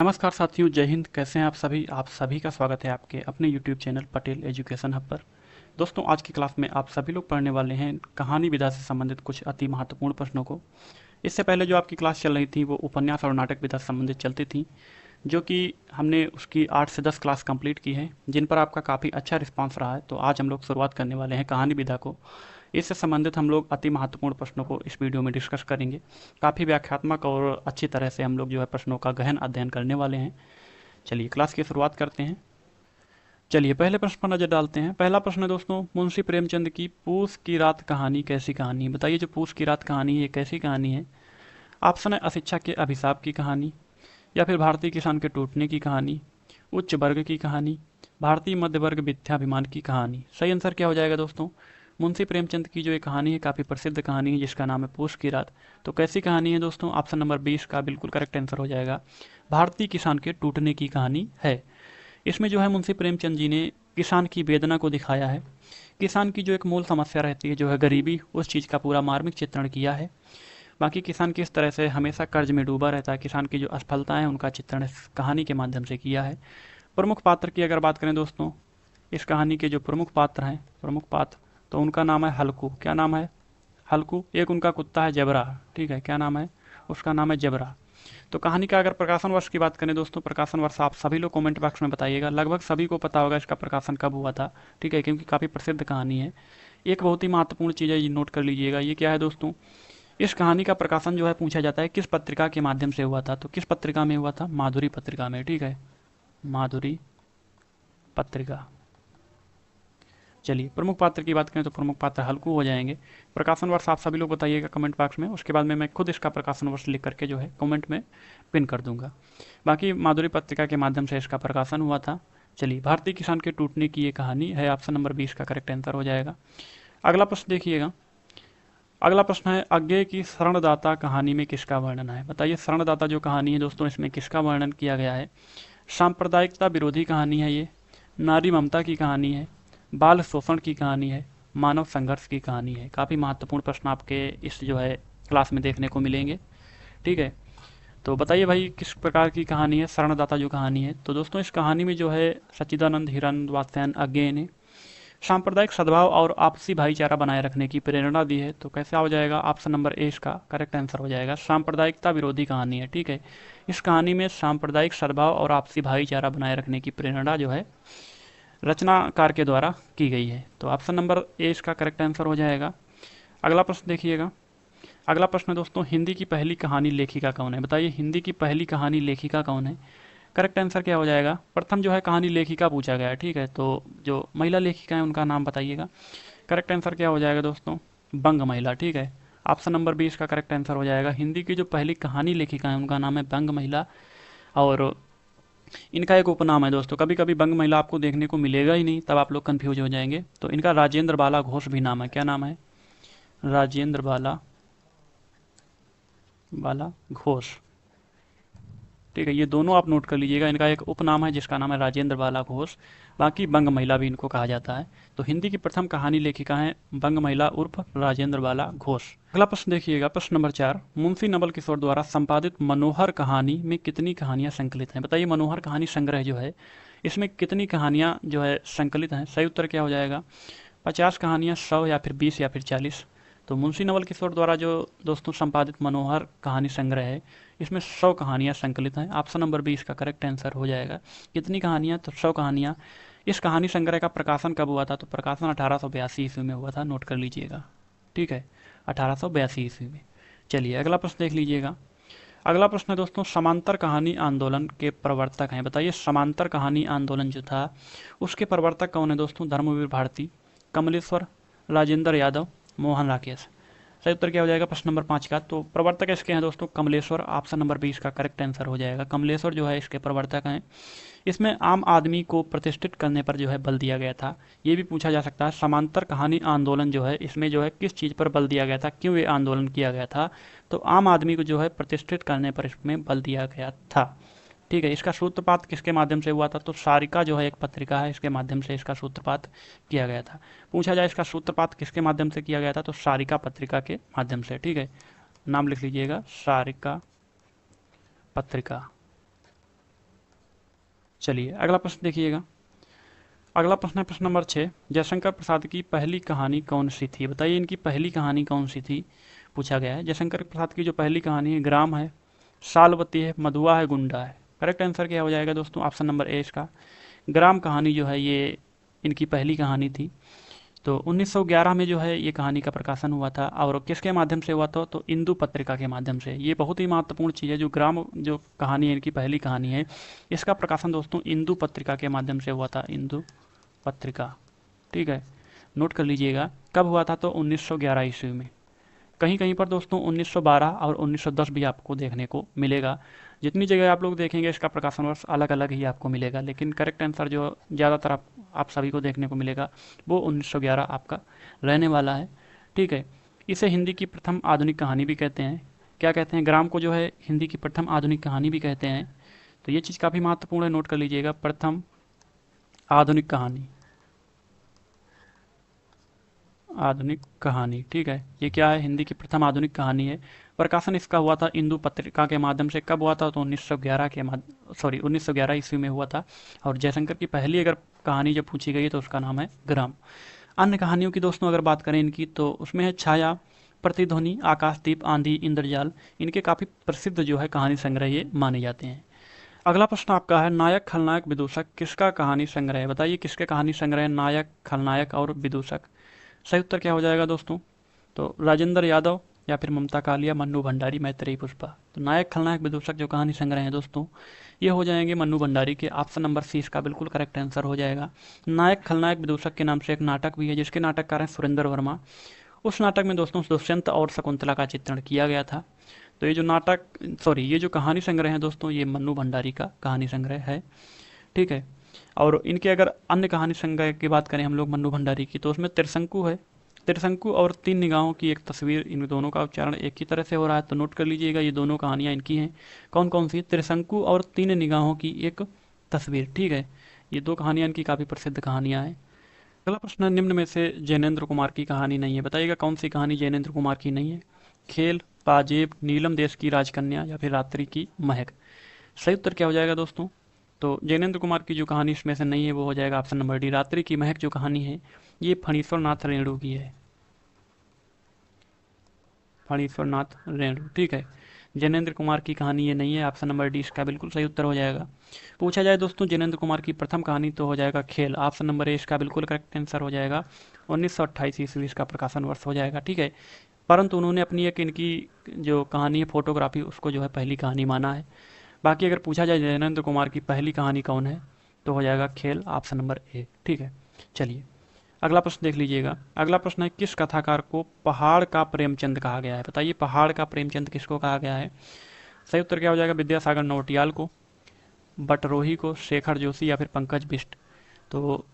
नमस्कार साथियों, जय हिंद। कैसे हैं आप सभी का स्वागत है आपके अपने YouTube channel Patel education hub पर। दोस्तों, आज की क्लास में आप सभी लोग पढ़ने वाले हैं कहानी विधा से संबंधित कुछ अति महत्वपूर्ण प्रश्नों को। इससे पहले जो आपकी क्लास चल रही थी वो उपन्यास और नाटक विधा से संबंधित चलती थी, जो कि हमने उसकी 8 से 10 क्लास कंप्लीट की है, जिन पर आपका काफ़ी अच्छा रिस्पांस रहा है। तो आज हम लोग शुरुआत करने वाले हैं कहानी विधा को। इससे संबंधित हम लोग अति महत्वपूर्ण प्रश्नों को इस वीडियो में डिस्कस करेंगे। काफ़ी व्याख्यात्मक और अच्छी तरह से हम लोग जो है प्रश्नों का गहन अध्ययन करने वाले हैं। चलिए क्लास की शुरुआत करते हैं। चलिए पहले प्रश्न पर नजर डालते हैं। पहला प्रश्न है दोस्तों, मुंशी प्रेमचंद की पूस की रात कहानी कैसी कहानी है? बताइए, जो पूस की रात कहानी है ये कैसी कहानी है? ऑप्शन है अशिक्षा के अभिशाप की कहानी, या फिर भारतीय किसान के टूटने की कहानी, उच्च वर्ग की कहानी, भारतीय मध्य वर्ग मिथ्याभिमान की कहानी। सही आंसर क्या हो जाएगा दोस्तों? मुंशी प्रेमचंद की जो एक कहानी है, काफ़ी प्रसिद्ध कहानी है, जिसका नाम है पूस की रात। तो कैसी कहानी है दोस्तों? ऑप्शन नंबर 20 का बिल्कुल करेक्ट आंसर हो जाएगा, भारतीय किसान के टूटने की कहानी है। इसमें जो है मुंशी प्रेमचंद जी ने किसान की वेदना को दिखाया है। किसान की जो एक मूल समस्या रहती है जो है गरीबी, उस चीज़ का पूरा मार्मिक चित्रण किया है। बाकी किसान किस तरह से हमेशा कर्ज में डूबा रहता है, किसान की जो असफलताएं हैं उनका चित्रण इस कहानी के माध्यम से किया है। प्रमुख पात्र की अगर बात करें दोस्तों, इस कहानी के जो प्रमुख पात्र हैं, प्रमुख पात्र, तो उनका नाम है हल्कू। क्या नाम है? हल्कू। एक उनका कुत्ता है जबरा। ठीक है, क्या नाम है? उसका नाम है जबरा। तो कहानी का अगर प्रकाशन वर्ष की बात करें दोस्तों, प्रकाशन वर्ष आप सभी लोग कमेंट बॉक्स में बताइएगा। लगभग सभी को पता होगा इसका प्रकाशन कब हुआ था। ठीक है, क्योंकि काफ़ी प्रसिद्ध कहानी है। एक बहुत ही महत्वपूर्ण चीज़ है, ये नोट कर लीजिएगा। ये क्या है दोस्तों? इस कहानी का प्रकाशन जो है पूछा जाता है किस पत्रिका के माध्यम से हुआ था। तो किस पत्रिका में हुआ था? माधुरी पत्रिका में। ठीक है, माधुरी पत्रिका। चलिए प्रमुख पात्र की बात करें तो प्रमुख पात्र हल्कू हो जाएंगे। प्रकाशन वर्ष आप सभी लोग बताइएगा कमेंट बॉक्स में, उसके बाद में मैं खुद इसका प्रकाशन वर्ष लिख करके जो है कमेंट में पिन कर दूंगा। बाकी माधुरी पत्रिका के माध्यम से इसका प्रकाशन हुआ था। चलिए, भारतीय किसान के टूटने की ये कहानी है, ऑप्शन नंबर 20 का करेक्ट आंसर हो जाएगा। अगला प्रश्न देखिएगा। अगला प्रश्न है, अज्ञे की शरणदाता कहानी में किसका वर्णन है? बताइए, शरणदाता जो कहानी है दोस्तों, इसमें किसका वर्णन किया गया है? सांप्रदायिकता विरोधी कहानी है ये, नारी ममता की कहानी है, बाल शोषण की कहानी है, मानव संघर्ष की कहानी है। काफ़ी महत्वपूर्ण प्रश्न आपके इस जो है क्लास में देखने को मिलेंगे। ठीक है, तो बताइए भाई किस प्रकार की कहानी है शरणदाता जो कहानी है? तो दोस्तों, इस कहानी में जो है सच्चिदानंद हिरन वात्स्यायन अज्ञे ने सांप्रदायिक सद्भाव और आपसी भाईचारा बनाए रखने की प्रेरणा दी है। तो कैसे हो जाएगा? ऑप्शन नंबर ए इसका करेक्ट आंसर हो जाएगा, सांप्रदायिकता विरोधी कहानी है। ठीक है, इस कहानी में सांप्रदायिक सद्भाव और आपसी भाईचारा बनाए रखने की प्रेरणा जो है रचनाकार के द्वारा की गई है। तो ऑप्शन नंबर ए इसका करेक्ट आंसर हो जाएगा। अगला प्रश्न देखिएगा। अगला प्रश्न दोस्तों, हिंदी की पहली कहानी लेखिका कौन है? बताइए, हिंदी की पहली कहानी लेखिका कौन है? करेक्ट आंसर क्या हो जाएगा? प्रथम जो है कहानी लेखिका पूछा गया है। ठीक है, तो जो महिला लेखिका है उनका नाम बताइएगा। करेक्ट आंसर क्या हो जाएगा दोस्तों? बंग महिला। ठीक है, ऑप्शन नंबर 20 का करेक्ट आंसर हो जाएगा। हिंदी की जो पहली कहानी लेखिका है उनका नाम है बंग महिला। और इनका एक उपनाम है दोस्तों, कभी कभी बंग महिला आपको देखने को मिलेगा ही नहीं, तब आप लोग कंफ्यूज हो जाएंगे। तो इनका राजेंद्र बाला घोष भी नाम है। क्या नाम है? राजेंद्र बाला बाला घोष। ठीक है, ये दोनों आप नोट कर लीजिएगा। इनका एक उपनाम है जिसका नाम है राजेंद्र बाला घोष। बाकी बंग महिला भी इनको कहा जाता है। तो हिंदी की प्रथम कहानी लेखिका है बंग महिला उर्फ राजेंद्र बाला घोष। अगला प्रश्न देखिएगा, प्रश्न नंबर 4, मुंशी नवल किशोर द्वारा संपादित मनोहर कहानी में कितनी कहानियां संकलित हैं? बताइए, मनोहर कहानी संग्रह जो है इसमें कितनी कहानियां जो है संकलित हैं? सही उत्तर क्या हो जाएगा? 50 कहानियां, 100 या फिर 20 या फिर 40? तो मुंशी नवल किशोर द्वारा जो दोस्तों संपादित मनोहर कहानी संग्रह है इसमें 100 कहानियां संकलित हैं। ऑप्शन नंबर 20 का करेक्ट आंसर हो जाएगा। कितनी कहानियां? तो 100 कहानियां। इस कहानी संग्रह का प्रकाशन कब हुआ था? तो प्रकाशन 1882 ईस्वी में हुआ था, नोट कर लीजिएगा। ठीक है, 1882 ईस्वी में। चलिए अगला प्रश्न देख लीजिएगा। अगला प्रश्न है दोस्तों, समांतर कहानी आंदोलन के प्रवर्तक हैं। बताइए, समांतर कहानी आंदोलन जो था उसके प्रवर्तक कौन है दोस्तों? धर्मवीर भारती, कमलेश्वर, राजेंद्र यादव, मोहन राकेश। सही उत्तर क्या हो जाएगा प्रश्न नंबर 5 का? तो प्रवर्तक इसके हैं दोस्तों कमलेश्वर। ऑप्शन नंबर 20 का करेक्ट आंसर हो जाएगा, कमलेश्वर जो है इसके प्रवर्तक हैं। इसमें आम आदमी को प्रतिष्ठित करने पर जो है बल दिया गया था। ये भी पूछा जा सकता है, समांतर कहानी आंदोलन जो है इसमें जो है किस चीज़ पर बल दिया गया था, क्यों ये आंदोलन किया गया था? तो आम आदमी को जो है प्रतिष्ठित करने पर इसमें बल दिया गया था। ठीक है, इसका सूत्रपात किसके माध्यम से हुआ था? तो सारिका जो है एक पत्रिका है, इसके माध्यम से इसका सूत्रपात किया गया था। पूछा जाए इसका सूत्रपात किसके माध्यम से किया गया था? तो सारिका पत्रिका के माध्यम से। ठीक है, नाम लिख लीजिएगा, सारिका पत्रिका। चलिए अगला प्रश्न देखिएगा। अगला प्रश्न है प्रश्न नंबर 6। जयशंकर प्रसाद की पहली कहानी कौन सी थी? बताइए इनकी पहली कहानी कौन सी थी, पूछा गया है। जयशंकर प्रसाद की जो पहली कहानी है, ग्राम है, सालवती है, मधुआ है, गुंडा है। करेक्ट आंसर क्या हो जाएगा दोस्तों? ऑप्शन नंबर ए इसका ग्राम कहानी जो है ये इनकी पहली कहानी थी। तो 1911 में जो है ये कहानी का प्रकाशन हुआ था, और किसके माध्यम से हुआ था? तो इंदू पत्रिका के माध्यम से। ये बहुत ही महत्वपूर्ण चीज़ है, जो ग्राम जो कहानी है इनकी पहली कहानी है, इसका प्रकाशन दोस्तों इंदू पत्रिका के माध्यम से हुआ था, इंदू पत्रिका। ठीक है, नोट कर लीजिएगा। कब हुआ था? तो 1911 ईस्वी में। कहीं कहीं पर दोस्तों 1912 और 1910 भी आपको देखने को मिलेगा। जितनी जगह आप लोग देखेंगे इसका प्रकाशन वर्ष अलग अलग ही आपको मिलेगा, लेकिन करेक्ट आंसर जो ज़्यादातर आप सभी को देखने को मिलेगा वो 1911 आपका रहने वाला है। ठीक है, इसे हिंदी की प्रथम आधुनिक कहानी भी कहते हैं। क्या कहते हैं? ग्राम को जो है हिंदी की प्रथम आधुनिक कहानी भी कहते हैं। तो ये चीज़ काफ़ी महत्वपूर्ण है, नोट कर लीजिएगा, प्रथम आधुनिक कहानी, आधुनिक कहानी। ठीक है, ये क्या है? हिंदी की प्रथम आधुनिक कहानी है। प्रकाशन इसका हुआ था इंदू पत्रिका के माध्यम से। कब हुआ था? तो 1911 के 1911 ईस्वी में हुआ था। और जयशंकर की पहली अगर कहानी जब पूछी गई तो उसका नाम है ग्राम। अन्य कहानियों की दोस्तों अगर बात करें इनकी, तो उसमें है छाया, प्रतिध्वनि, आकाशदीप, आंधी, इंद्रजाल। इनके काफ़ी प्रसिद्ध जो है कहानी संग्रह ये माने जाते हैं। अगला प्रश्न आपका है, नायक खलनायक विदूषक किसका कहानी संग्रह है? बताइए किसके कहानी संग्रह है नायक खलनायक और विदूषक? सही उत्तर क्या हो जाएगा दोस्तों? तो राजेंद्र यादव, या फिर ममता कालिया, मन्नू भंडारी, मैत्रेयी पुष्पा। तो नायक खलनायक विदूषक जो कहानी संग्रह है दोस्तों, ये हो जाएंगे मन्नू भंडारी के। ऑप्शन नंबर सी इसका बिल्कुल करेक्ट आंसर हो जाएगा। नायक खलनायक विदूषक के नाम से एक नाटक भी है, जिसके नाटककार हैं सुरेंद्र वर्मा। उस नाटक में दोस्तों दुष्यंत और शकुंतला का चित्रण किया गया था। तो ये जो नाटक, ये जो कहानी संग्रह है दोस्तों, ये मन्नू भंडारी का कहानी संग्रह है। ठीक है, और इनके अगर अन्य कहानी संग्रह की बात करें हम लोग मन्नू भंडारी की, तो उसमें त्रिशंकु है। त्रिशंकु और तीन निगाहों की एक तस्वीर, इन दोनों का उच्चारण एक ही तरह से हो रहा है, तो नोट कर लीजिएगा, ये दोनों कहानियाँ इनकी हैं। कौन कौन सी? त्रिशंकु और तीन निगाहों की एक तस्वीर। ठीक है, ये दो कहानियाँ इनकी काफ़ी प्रसिद्ध कहानियाँ हैं। अगला प्रश्न है, निम्न में से जैनेन्द्र कुमार की कहानी नहीं है। बताइएगा कौन सी कहानी जैनेन्द्र कुमार की नहीं है? खेल, पाजेब, नीलम देश की राजकन्या, या फिर रात्रि की महक। सही उत्तर क्या हो जाएगा दोस्तों? तो जैनेन्द्र कुमार की जो कहानी इसमें से नहीं है वो हो जाएगा ऑप्शन नंबर डी, रात्रि की महक जो कहानी है ये फणीश्वर नाथ रेणु की है, फणीश्वर नाथ रेणु। ठीक है, जैनेन्द्र कुमार की कहानी ये नहीं है, ऑप्शन नंबर डी इसका बिल्कुल सही उत्तर हो जाएगा। पूछा जाए दोस्तों जैनेन्द्र कुमार की प्रथम कहानी, तो हो जाएगा खेल। ऑप्शन नंबर ए इसका बिल्कुल करेक्ट आंसर हो जाएगा। 1928 ईस्वी इसका प्रकाशन वर्ष हो जाएगा। ठीक है, परंतु उन्होंने अपनी एक इनकी जो कहानी है फोटोग्राफी, उसको जो है पहली कहानी माना है। बाकी अगर पूछा जाए जैनेन्द्र कुमार की पहली कहानी कौन है, तो हो जाएगा खेल, ऑप्शन नंबर ए। ठीक है, चलिए अगला प्रश्न देख लीजिएगा। अगला प्रश्न है, किस कथाकार को पहाड़ का प्रेमचंद कहा गया है? बताइए पहाड़ का प्रेमचंद किसको कहा गया है? सही उत्तर क्या हो जाएगा? विद्यासागर नौटियाल को, बटरोही को, शेखर जोशी, या फिर पंकज बिष्ट। तो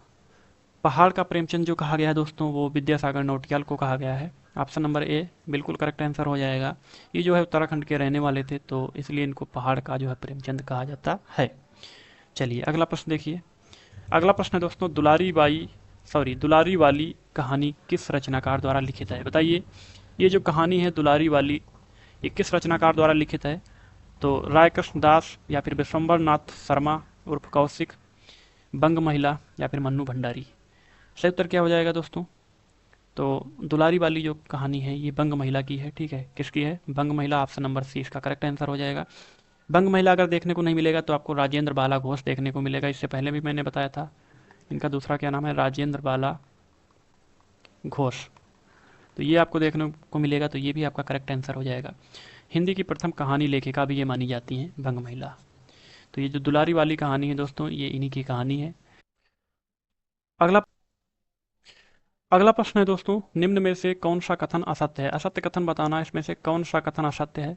पहाड़ का प्रेमचंद जो कहा गया है दोस्तों, वो विद्यासागर नौटियाल को कहा गया है। ऑप्शन नंबर ए बिल्कुल करेक्ट आंसर हो जाएगा। ये जो है उत्तराखंड के रहने वाले थे, तो इसलिए इनको पहाड़ का जो है प्रेमचंद कहा जाता है। चलिए अगला प्रश्न देखिए। अगला प्रश्न है दोस्तों, दुलारी वाली कहानी किस रचनाकार द्वारा लिखित है? बताइए ये जो कहानी है दुलारी वाली, ये किस रचनाकार द्वारा लिखित है? तो राय कृष्ण दास, या फिर विश्वम्बर नाथ शर्मा उर्फ कौशिक, बंग महिला, या फिर मन्नू भंडारी। सही उत्तर क्या हो जाएगा दोस्तों? तो दुलारी वाली जो कहानी है ये बंग महिला की है। ठीक है, किसकी है? बंग महिला, ऑप्शन नंबर सी इसका करेक्ट आंसर हो जाएगा। बंग महिला अगर देखने को नहीं मिलेगा तो आपको राजेंद्र बाला घोष देखने को मिलेगा। इससे पहले भी मैंने बताया था, इनका दूसरा क्या नाम है? राजेंद्र बाला घोष। तो ये आपको देखने को मिलेगा, तो ये भी आपका करेक्ट आंसर हो जाएगा। हिंदी की प्रथम कहानी लेखिका भी ये मानी जाती हैं बंग महिला। तो ये जो दुलारी वाली कहानी है दोस्तों, ये इन्हीं की कहानी है। अगला अगला प्रश्न है दोस्तों, निम्न में से कौन सा कथन असत्य है? असत्य कथन बताना, इसमें से कौन सा कथन असत्य है?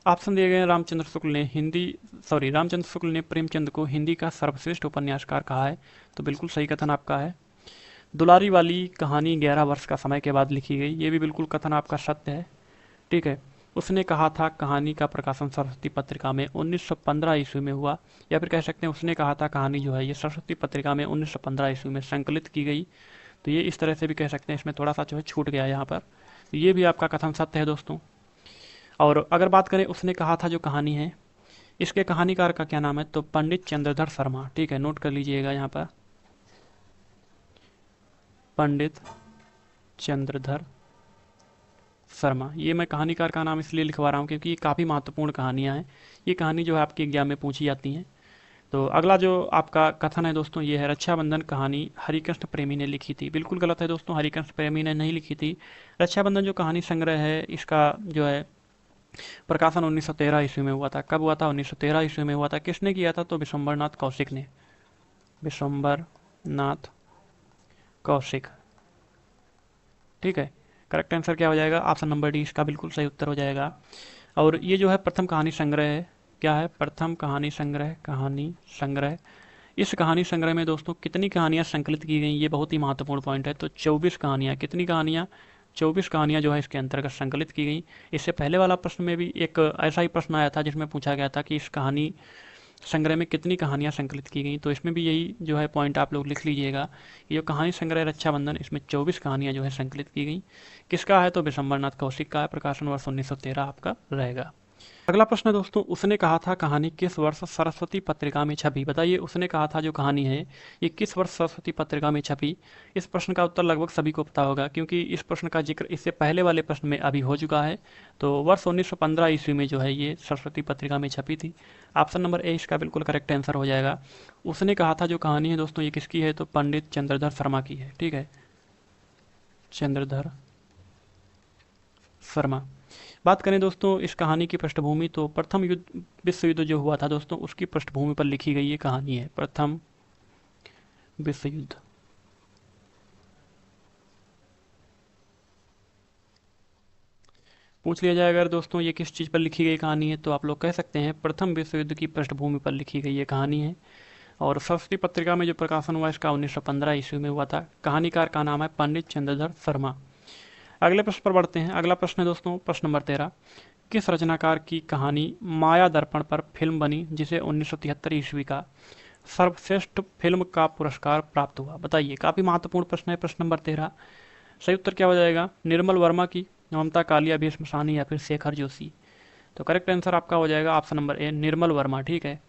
ऑप्शन दिए गए हैं, रामचंद्र शुक्ल ने प्रेमचंद को हिंदी का सर्वश्रेष्ठ उपन्यासकार कहा है। तो बिल्कुल सही कथन आपका है। दुलारी वाली कहानी 11 वर्ष का समय के बाद लिखी गई, ये भी बिल्कुल कथन आपका सत्य है। ठीक है, उसने कहा था कहानी का प्रकाशन सरस्वती पत्रिका में 1915 ईस्वी में हुआ, या फिर कह सकते हैं उसने कहा था कहानी जो है ये सरस्वती पत्रिका में 1915 ईस्वी में संकलित की गई। तो ये इस तरह से भी कह सकते हैं, इसमें थोड़ा सा जो है छूट गया यहाँ पर। ये भी आपका कथन सत्य है दोस्तों। और अगर बात करें उसने कहा था जो कहानी है इसके कहानीकार का क्या नाम है? तो पंडित चंद्रधर शर्मा। ठीक है, नोट कर लीजिएगा यहाँ पर, पंडित चंद्रधर शर्मा। ये मैं कहानीकार का नाम इसलिए लिखवा रहा हूँ क्योंकि ये काफ़ी महत्वपूर्ण कहानियाँ हैं। ये कहानी जो है आपके एग्जाम में पूछी जाती हैं। तो अगला जो आपका कथन है दोस्तों, ये है रक्षाबंधन कहानी हरिकृष्ण प्रेमी ने लिखी थी। बिल्कुल गलत है दोस्तों, हरिकृष्ण प्रेमी ने नहीं लिखी थी। रक्षाबंधन जो कहानी संग्रह है, इसका जो है प्रकाशन 1913 ईस्वी में हुआ था। कब हुआ था? 1913 ईस्वी में हुआ था। किसने किया था? तो विशंबर नाथ कौशिक ने, विशंबर नाथ कौशिक। ठीक है, करेक्ट आंसर क्या हो जाएगा? ऑप्शन नंबर डी इसका बिल्कुल सही उत्तर हो जाएगा। और ये जो है प्रथम कहानी संग्रह है। क्या है? प्रथम कहानी संग्रह, कहानी संग्रह। इस कहानी संग्रह में दोस्तों कितनी कहानियां संकलित की गई, ये बहुत ही महत्वपूर्ण पॉइंट है। तो 24 कहानियां। कितनी कहानियां? 24 कहानियां जो है इसके अंतर्गत संकलित की गई। इससे पहले वाला प्रश्न में भी एक ऐसा ही प्रश्न आया था जिसमें पूछा गया था कि इस कहानी संग्रह में कितनी कहानियां संकलित की गई। तो इसमें भी यही जो है पॉइंट आप लोग लिख लीजिएगा। ये जो कहानी संग्रह रक्षाबंधन, इसमें 24 कहानियां जो है संकलित की गई। किसका है? तो विशंबरनाथ कौशिक का है। प्रकाशन वर्ष 1913 आपका रहेगा। अगला प्रश्न है दोस्तों, उसने कहा था कहानी किस वर्ष सरस्वती पत्रिका में छपी? बताइए, उसने कहा था जो कहानी है ये किस वर्ष सरस्वती पत्रिका में छपी? इस प्रश्न का उत्तर लगभग सभी को पता होगा क्योंकि इस प्रश्न का जिक्र इससे पहले वाले प्रश्न में अभी हो चुका है। तो वर्ष 1915 ईस्वी में जो है ये सरस्वती पत्रिका में छपी थी। ऑप्शन नंबर ए इसका बिल्कुल करेक्ट आंसर हो जाएगा। उसने कहा था जो कहानी है दोस्तों, ये किसकी है? तो पंडित चंद्रधर शर्मा की है। ठीक है, चंद्रधर शर्मा। बात करें दोस्तों इस कहानी की पृष्ठभूमि, तो प्रथम युद्ध, विश्व युद्ध जो हुआ था दोस्तों, उसकी पृष्ठभूमि पर लिखी गई ये कहानी है। प्रथम विश्व युद्ध। पूछ लिया जाए अगर दोस्तों ये किस चीज़ पर लिखी गई कहानी है, तो आप लोग कह सकते हैं प्रथम विश्व युद्ध की पृष्ठभूमि पर लिखी गई ये कहानी है। और सरस्वती पत्रिका में जो प्रकाशन हुआ इसका 1915 ईस्वी में हुआ था। कहानीकार का नाम है पंडित चंद्रधर शर्मा। अगले प्रश्न पर बढ़ते हैं। अगला प्रश्न है दोस्तों प्रश्न नंबर 13। किस रचनाकार की कहानी माया दर्पण पर फिल्म बनी जिसे 1973 ईस्वी का सर्वश्रेष्ठ फिल्म का पुरस्कार प्राप्त हुआ? बताइए, काफी महत्वपूर्ण प्रश्न है प्रश्न नंबर 13। सही उत्तर क्या हो जाएगा? निर्मल वर्मा की, ममता कालिया, भीष्म साहनी या फिर शेखर जोशी? तो करेक्ट आंसर आपका हो जाएगा option number A, Nirmal Verma. ठीक है,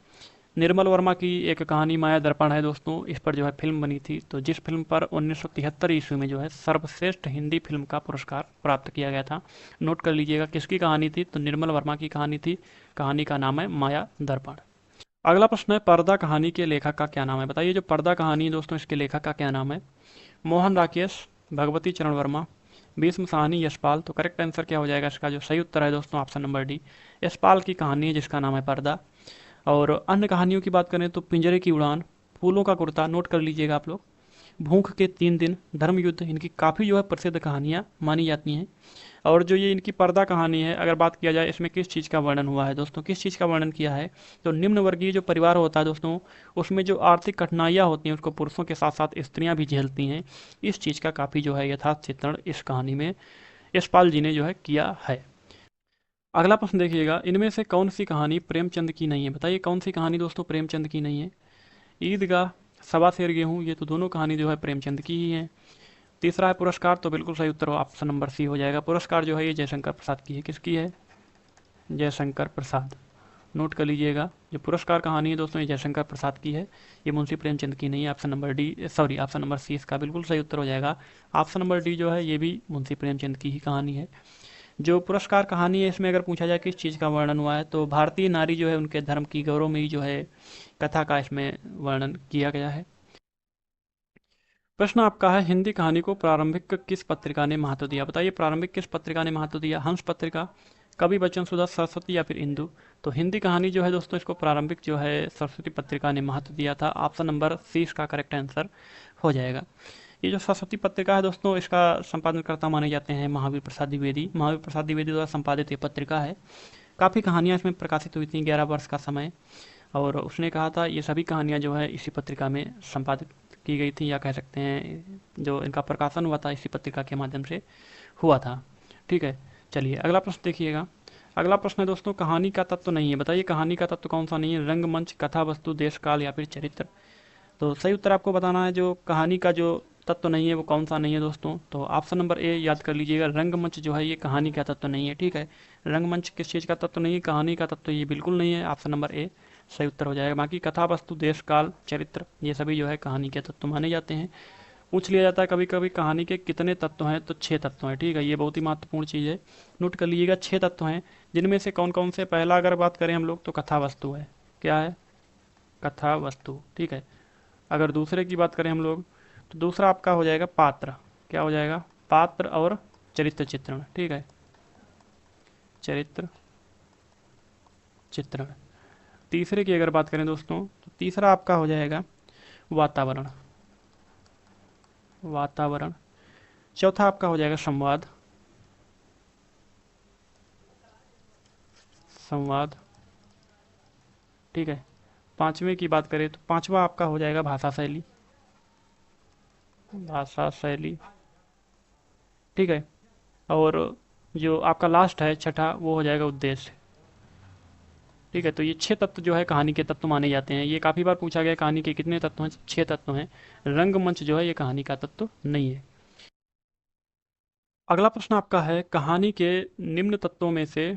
निर्मल वर्मा की एक कहानी माया दर्पण है दोस्तों, इस पर जो है फिल्म बनी थी। तो जिस फिल्म पर 1973 ईस्वी में जो है सर्वश्रेष्ठ हिंदी फिल्म का पुरस्कार प्राप्त किया गया था। नोट कर लीजिएगा किसकी कहानी थी? तो निर्मल वर्मा की कहानी थी। कहानी का नाम है माया दर्पण। अगला प्रश्न है पर्दा कहानी के लेखक का क्या नाम है? बताइए, जो पर्दा कहानी है दोस्तों, इसके लेखक का क्या नाम है? मोहन राकेश, भगवती चरण वर्मा, भीष्म साहनी, यशपाल? तो करेक्ट आंसर क्या हो जाएगा इसका? जो सही उत्तर है दोस्तों ऑप्शन नंबर डी, यशपाल की कहानी है जिसका नाम है पर्दा। और अन्य कहानियों की बात करें तो पिंजरे की उड़ान, फूलों का कुर्ता, नोट कर लीजिएगा आप लोग, भूख के 3 दिन, धर्मयुद्ध, इनकी काफ़ी जो है प्रसिद्ध कहानियाँ मानी जाती हैं। और जो ये इनकी पर्दा कहानी है, अगर बात किया जाए इसमें किस चीज़ का वर्णन हुआ है दोस्तों, किस चीज़ का वर्णन किया है? तो निम्न वर्गीय जो परिवार होता है दोस्तों, उसमें जो आर्थिक कठिनाइयाँ होती हैं उसको पुरुषों के साथ साथ स्त्रियाँ भी झेलती हैं। इस चीज़ का काफ़ी जो है यथार्थ चित्रण इस कहानी में यशपाल जी ने जो है किया है। अगला प्रश्न देखिएगा, इनमें से कौन सी कहानी प्रेमचंद की नहीं है? बताइए कौन सी कहानी दोस्तों प्रेमचंद की नहीं है? ईदगाह, सवा शेर गेहूँ, ये तो दोनों कहानी जो है प्रेमचंद की ही है। तीसरा है पुरस्कार, तो बिल्कुल सही उत्तर ऑप्शन नंबर सी हो जाएगा। पुरस्कार जो है ये जयशंकर प्रसाद की है। किसकी है? जयशंकर प्रसाद। नोट कर लीजिएगा, जो पुरस्कार कहानी है दोस्तों ये जयशंकर प्रसाद की है, ये मुंशी प्रेमचंद की नहीं है। Option number D, sorry option number C इसका बिल्कुल सही उत्तर हो जाएगा। ऑप्शन नंबर डी जो है ये भी मुंशी प्रेमचंद की ही कहानी है। जो पुरस्कार कहानी है इसमें अगर पूछा जाए किस चीज़ का वर्णन हुआ है, तो भारतीय नारी जो है उनके धर्म की गौरवमयी जो है कथा का इसमें वर्णन किया गया है। प्रश्न आपका है हिंदी कहानी को प्रारंभिक किस पत्रिका ने महत्व दिया? बताइए प्रारंभिक किस पत्रिका ने महत्व दिया? हंस पत्रिका, कवि बच्चन सुधा, सरस्वती या फिर इंदु? तो हिंदी कहानी जो है दोस्तों इसको प्रारंभिक जो है सरस्वती पत्रिका ने महत्व दिया था। ऑप्शन नंबर सी इसका करेक्ट आंसर हो जाएगा। ये जो सरस्वती पत्रिका है दोस्तों, इसका संपादनकर्ता माने जाते हैं महावीर प्रसाद द्विवेदी। महावीर प्रसाद द्विवेदी द्वारा संपादित ये पत्रिका है। काफ़ी कहानियाँ इसमें प्रकाशित हुई थी, 11 वर्ष का समय। और उसने कहा था ये सभी कहानियाँ जो है इसी पत्रिका में संपादित की गई थी, या कह सकते हैं जो इनका प्रकाशन हुआ था इसी पत्रिका के माध्यम से हुआ था। ठीक है, चलिए अगला प्रश्न देखिएगा। अगला प्रश्न है दोस्तों कहानी का तत्व नहीं है। बताइए कहानी का तत्व कौन सा नहीं है? रंगमंच, कथा वस्तु, देश काल या फिर चरित्र? तो सही उत्तर आपको बताना है। जो कहानी का जो तत्व नहीं है वो कौन सा नहीं है दोस्तों? तो ऑप्शन नंबर ए याद कर लीजिएगा, रंगमंच जो है ये कहानी का तत्व नहीं है। ठीक है, रंगमंच किस चीज़ का तत्व नहीं है? कहानी का तत्व ये बिल्कुल नहीं है। ऑप्शन नंबर ए सही उत्तर हो जाएगा। बाकी कथा वस्तु, देश काल, चरित्र, ये सभी जो है कहानी के तत्व माने जाते हैं। पूछ लिया जाता है कभी कभी कहानी के कितने तत्व हैं, तो 6 तत्व हैं। ठीक है, ये बहुत ही महत्वपूर्ण चीज़ है, नोट कर लीजिएगा। 6 तत्व हैं, जिनमें से कौन कौन से? पहला अगर बात करें हम लोग तो कथा वस्तु है। क्या है? कथा वस्तु। ठीक है, अगर दूसरे की बात करें हम लोग तो दूसरा आपका हो जाएगा पात्र। क्या हो जाएगा? पात्र और चरित्र चित्रण। ठीक है, चरित्र चित्रण। तीसरे की अगर बात करें दोस्तों तो तीसरा आपका हो जाएगा वातावरण। वातावरण। चौथा आपका हो जाएगा संवाद। संवाद। ठीक है, पांचवें की बात करें तो पांचवा आपका हो जाएगा भाषा शैली। भाषा शैली। ठीक है, और जो आपका लास्ट है छठा वो हो जाएगा उद्देश्य। ठीक है, तो ये 6 तत्व जो है कहानी के तत्व माने जाते हैं। ये काफ़ी बार पूछा गया कहानी के कितने तत्व हैं? 6 तत्व हैं। रंगमंच जो है ये कहानी का तत्व नहीं है। अगला प्रश्न आपका है कहानी के निम्न तत्वों में से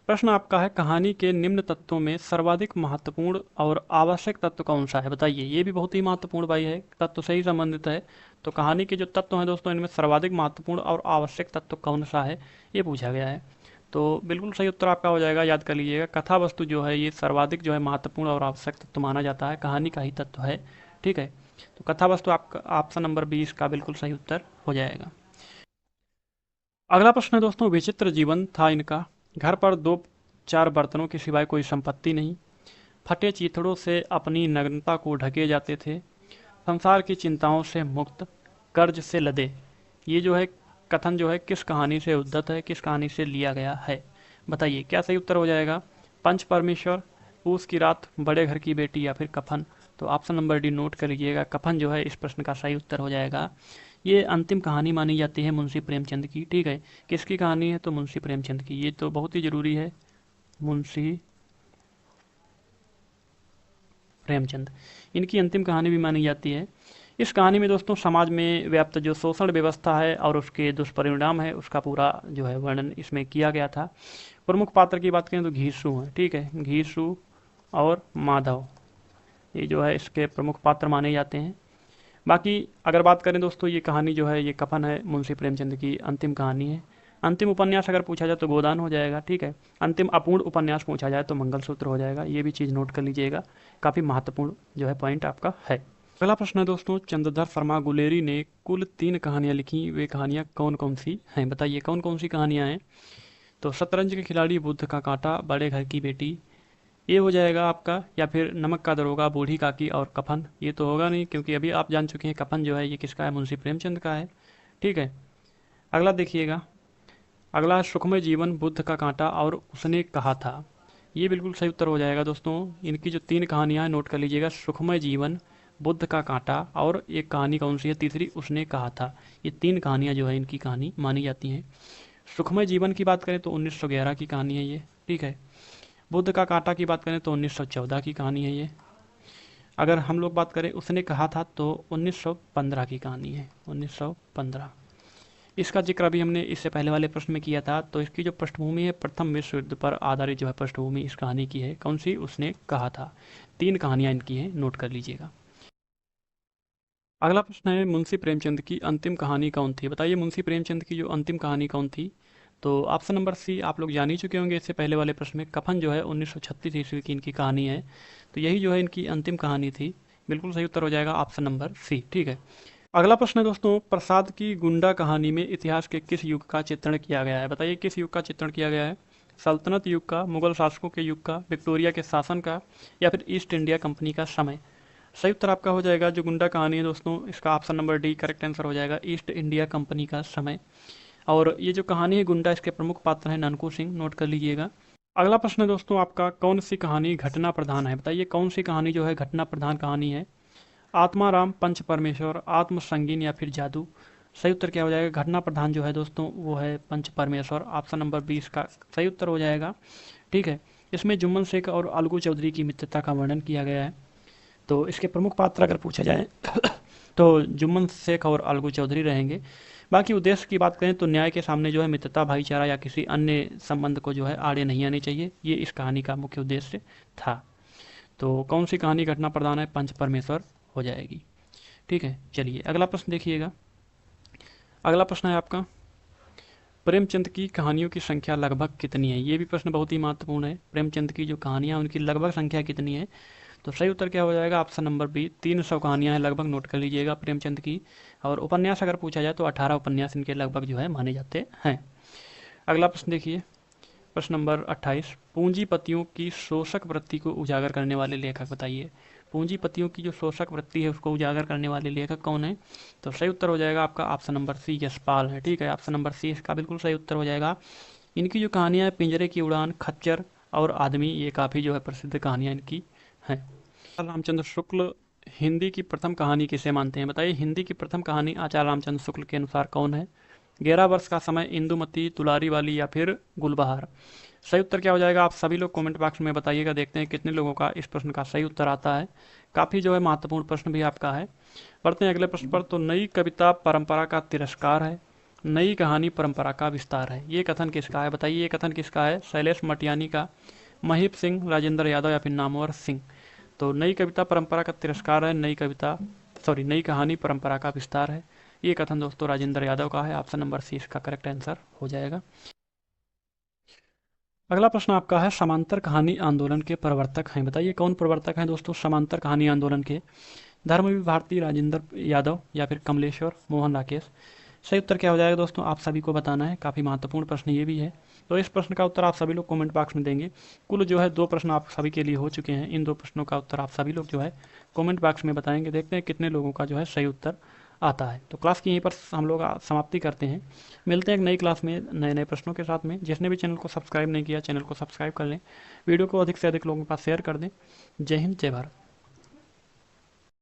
प्रश्न आपका है कहानी के निम्न तत्वों में सर्वाधिक महत्वपूर्ण और आवश्यक तत्व कौन सा है? बताइए, ये भी बहुत ही महत्वपूर्ण भाई है, तत्व से ही संबंधित है। तो कहानी के जो तत्व हैं दोस्तों, इनमें सर्वाधिक महत्वपूर्ण और आवश्यक तत्व कौन सा है, ये पूछा गया है। तो बिल्कुल सही उत्तर आपका हो जाएगा, याद कर लीजिएगा, कथा वस्तु जो है ये सर्वाधिक जो है महत्वपूर्ण और आवश्यक तत्व माना जाता है, कहानी का ही तत्व है। ठीक है, तो कथा वस्तु आपका ऑप्शन नंबर 20 का बिल्कुल सही उत्तर हो जाएगा। अगला प्रश्न है दोस्तों, विचित्र जीवन था इनका, घर पर 2-4 बर्तनों के सिवाय कोई संपत्ति नहीं, फटे चीथड़ों से अपनी नग्नता को ढके जाते थे, संसार की चिंताओं से मुक्त, कर्ज से लदे। ये जो है कथन जो है किस कहानी से उद्धत है, किस कहानी से लिया गया है? बताइए क्या सही उत्तर हो जाएगा? पंच परमेश्वर, पूस की रात, बड़े घर की बेटी, या फिर कफन? तो ऑप्शन नंबर डी नोट कर लीजिएगा, कफन जो है इस प्रश्न का सही उत्तर हो जाएगा। ये अंतिम कहानी मानी जाती है मुंशी प्रेमचंद की। ठीक है, किसकी कहानी है? तो मुंशी प्रेमचंद की। ये तो बहुत ही जरूरी है, मुंशी प्रेमचंद, इनकी अंतिम कहानी भी मानी जाती है। इस कहानी में दोस्तों समाज में व्याप्त जो शोषण व्यवस्था है और उसके दुष्परिणाम है उसका पूरा जो है वर्णन इसमें किया गया था। प्रमुख पात्र की बात करें तो घीसू है। ठीक है, घीसू और माधव, ये जो है इसके प्रमुख पात्र माने जाते हैं। बाकी अगर बात करें दोस्तों, ये कहानी जो है ये कफन है, मुंशी प्रेमचंद की अंतिम कहानी है। अंतिम उपन्यास अगर पूछा जाए तो गोदान हो जाएगा। ठीक है, अंतिम अपूर्ण उपन्यास पूछा जाए तो मंगलसूत्र हो जाएगा। ये भी चीज़ नोट कर लीजिएगा, काफ़ी महत्वपूर्ण जो है पॉइंट आपका है। अगला प्रश्न है दोस्तों, चंद्रधर शर्मा गुलेरी ने कुल 3 कहानियां लिखी, वे कहानियां कौन कौन सी हैं? बताइए कौन कौन सी कहानियां हैं? तो शतरंज के खिलाड़ी, बुद्ध का कांटा, बड़े घर की बेटी, ये हो जाएगा आपका, या फिर नमक का दरोगा, बूढ़ी काकी और कफन? ये तो होगा नहीं, क्योंकि अभी आप जान चुके हैं कफन जो है ये किसका है? मुंशी प्रेमचंद का है। ठीक है, अगला देखिएगा, अगला है सुखमय जीवन, बुद्ध का कांटा और उसने कहा था। ये बिल्कुल सही उत्तर हो जाएगा दोस्तों। इनकी जो 3 कहानियां हैं नोट कर लीजिएगा, सुखमय जीवन, बुद्ध का कांटा और एक कहानी कौन सी है तीसरी? उसने कहा था। ये 3 कहानियां जो है इनकी कहानी मानी जाती हैं। सुखमय जीवन की बात करें तो 1911 की कहानी है ये। ठीक है, बुद्ध का कांटा की बात करें तो 1914 की कहानी है ये। अगर हम लोग बात करें उसने कहा था तो 1915 की कहानी है, 1915। इसका जिक्र अभी हमने इससे पहले वाले प्रश्न में किया था। तो इसकी जो पृष्ठभूमि है प्रथम विश्व युद्ध पर आधारित जो है पृष्ठभूमि इस कहानी की है। कौन सी? उसने कहा था। 3 कहानियां इनकी हैं, नोट कर लीजिएगा। अगला प्रश्न है मुंशी प्रेमचंद की अंतिम कहानी कौन थी? बताइए मुंशी प्रेमचंद की जो अंतिम कहानी कौन थी? तो ऑप्शन नंबर सी आप लोग जान ही चुके होंगे इससे पहले वाले प्रश्न में, कफन जो है 1936 ईस्वी की इनकी कहानी है। तो यही जो है इनकी अंतिम कहानी थी। बिल्कुल सही उत्तर हो जाएगा ऑप्शन नंबर सी। ठीक है, अगला प्रश्न है दोस्तों, प्रसाद की गुंडा कहानी में इतिहास के किस युग का चित्रण किया गया है? बताइए किस युग का चित्रण किया गया है? सल्तनत युग का, मुगल शासकों के युग का, विक्टोरिया के शासन का, या फिर ईस्ट इंडिया कंपनी का समय? सही उत्तर आपका हो जाएगा जो गुंडा कहानी है दोस्तों, इसका option number D correct answer हो जाएगा, ईस्ट इंडिया कंपनी का समय। और ये जो कहानी है गुंडा, इसके प्रमुख पात्र हैं ननकू सिंह, नोट कर लीजिएगा। अगला प्रश्न है दोस्तों आपका, कौन सी कहानी घटना प्रधान है? बताइए कौन सी कहानी जो है घटना प्रधान कहानी है? आत्माराम, पंच परमेश्वर, आत्म संगीन, या फिर जादू? सही उत्तर क्या हो जाएगा? घटना प्रधान जो है दोस्तों वो है पंच परमेश्वर, ऑप्शन नंबर 20 का सही उत्तर हो जाएगा। ठीक है, इसमें जुम्मन शेख और अलगू चौधरी की मित्रता का वर्णन किया गया है। तो इसके प्रमुख पात्र अगर पूछा जाए तो जुम्मन शेख और अलगू चौधरी रहेंगे। बाकी उद्देश्य की बात करें तो न्याय के सामने जो है मित्रता, भाईचारा या किसी अन्य संबंध को जो है आड़े नहीं आनी चाहिए, ये इस कहानी का मुख्य उद्देश्य था। तो कौन सी कहानी घटना प्रधान है? पंच परमेश्वर हो जाएगी। ठीक है, चलिए अगला प्रश्न देखिएगा। अगला प्रश्न है आपका, प्रेमचंद की कहानियों की संख्या लगभग कितनी है? ये भी प्रश्न बहुत ही महत्वपूर्ण है। प्रेमचंद की जो कहानियाँ उनकी लगभग संख्या कितनी है? तो सही उत्तर क्या हो जाएगा? ऑप्शन नंबर बी, 300 कहानियाँ हैं लगभग, नोट कर लीजिएगा प्रेमचंद की। और उपन्यास अगर पूछा जाए तो 18 उपन्यास इनके लगभग जो है माने जाते हैं। अगला प्रश्न देखिए, प्रश्न नंबर 28, पूंजीपतियों की शोषक वृत्ति को उजागर करने वाले लेखक बताइए। पूंजीपतियों की जो शोषक वृत्ति है उसको उजागर करने वाले लेखक कौन है? तो सही उत्तर हो जाएगा आपका ऑप्शन नंबर सी, यशपाल है। ठीक है, ऑप्शन नंबर सी इसका बिल्कुल सही उत्तर हो जाएगा। इनकी जो कहानियाँ है, पिंजरे की उड़ान, खच्चर और आदमी, ये काफ़ी जो है प्रसिद्ध कहानियाँ इनकी हैं। रामचंद्र शुक्ल हिंदी की प्रथम कहानी किसे मानते हैं? बताइए, हिंदी की प्रथम कहानी आचार्य रामचंद्र शुक्ल के अनुसार कौन है? 11 वर्ष का समय, इंदुमती, दुलारी वाली या फिर गुलबहार? सही उत्तर क्या हो जाएगा? आप सभी लोग कमेंट बॉक्स में बताइएगा, देखते हैं कितने लोगों का इस प्रश्न का सही उत्तर आता है। काफ़ी जो है महत्वपूर्ण प्रश्न भी आपका है। बढ़ते हैं अगले प्रश्न पर। तो नई कविता परंपरा का तिरस्कार है, नई कहानी परंपरा का विस्तार है, ये कथन किसका है? बताइए, ये कथन किसका है? शैलेश मटियानी का, महीप सिंह, राजेंद्र यादव या फिर नामवर सिंह? तो नई कविता परंपरा का तिरस्कार है, नई कहानी परंपरा का विस्तार है, ये कथन दोस्तों राजेंद्र यादव का है। ऑप्शन नंबर सी इसका करेक्ट आंसर हो जाएगा। अगला प्रश्न आपका है, समांतर कहानी आंदोलन के प्रवर्तक हैं? बताइए कौन प्रवर्तक हैं दोस्तों समांतर कहानी आंदोलन के? धर्मवीर भारती, राजेंद्र यादव या फिर कमलेश्वर मोहन राकेश? सही उत्तर क्या हो जाएगा दोस्तों? आप सभी को बताना है, काफ़ी महत्वपूर्ण प्रश्न ये भी है। तो इस प्रश्न का उत्तर आप सभी लोग कमेंट बॉक्स में देंगे। कुल जो है 2 प्रश्न आप सभी के लिए हो चुके हैं। इन 2 प्रश्नों का उत्तर आप सभी लोग जो है कमेंट बॉक्स में बताएंगे, देखते हैं कितने लोगों का जो है सही उत्तर आता है। तो क्लास की यहीं पर हम लोग समाप्ति करते हैं। मिलते हैं एक नई क्लास में नए नए प्रश्नों के साथ में। जिसने भी चैनल को सब्सक्राइब नहीं किया, चैनल को सब्सक्राइब कर लें, वीडियो को अधिक से अधिक लोगों के पास शेयर कर दें। जय हिंद, जय भारत।